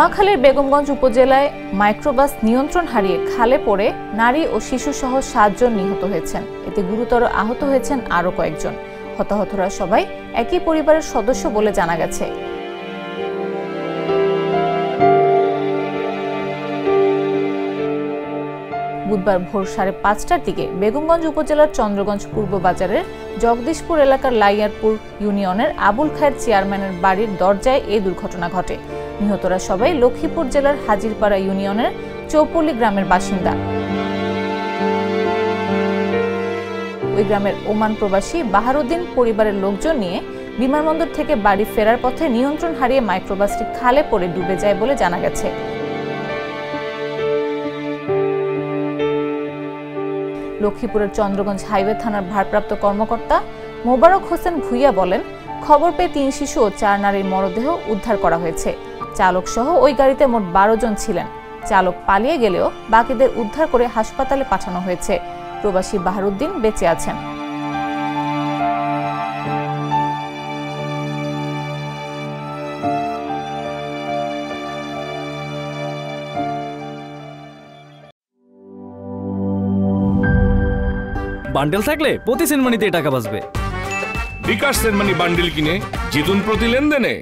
নোয়াখালীর বেগমগঞ্জ উপজেলায় মাইক্রোবাস নিয়ন্ত্রণ হারিয়ে খালে পড়ে নারী ও শিশুসহ 7 জন নিহত হয়েছেন। এতে গুরুতর আহত হয়েছেন আরও কয়েকজন। হতাহতরা সবাই একই পরিবারের সদস্য বলে জানা গেছে। বুধবার ভোর 5:30টার দিকে বেগমগঞ্জ উপজেলার চন্দ্রগঞ্জ পূর্ব বাজারের জগদীশপুর এলাকার লাইয়ারপুর ইউনিয়নের আবুল খায়ের চেয়ারম্যানের বাড়ির দরজায় এই দুর্ঘটনা ঘটে। নিহতরা সবাই লক্ষ্মীপুর জেলার হাজিরপাড়া ইউনিয়নের চৌপল্লী গ্রামের বাসিন্দা। ওই গ্রামের ওমান প্রবাসী বাহারুদ্দিন পরিবারের লোকজন নিয়ে বিমানবন্দর থেকে বাড়ি ফেরার পথে নিয়ন্ত্রণ হারিয়ে মাইক্রোবাসটি খালে পড়ে ডুবে যায় বলে জানা গেছে। লক্ষ্মীপুরের চন্দ্রগঞ্জ হাইওয়ে থানার ভারপ্রাপ্ত কর্মকর্তা মোবারক হোসেন ভুইয়া বলেন, খবর পেয়ে 3 শিশু ও 4 নারীর মরদেহ উদ্ধার করা হয়েছে। চালক সহ ওই গাড়িতে মোট 12 জন ছিলেন। চালক পালিয়ে গেলেও বাকিদের উদ্ধার করে হাসপাতালে পাঠানো হয়েছে। প্রবাসী বাহারুদ্দিন বেঁচে আছেন। বান্ডেল থাকলে প্রতি সেনমানিতে টাকা বাঁচবে। বিকাশ সেনমানি বান্ডেল কিনে জিতুন প্রতি লেনদেনে।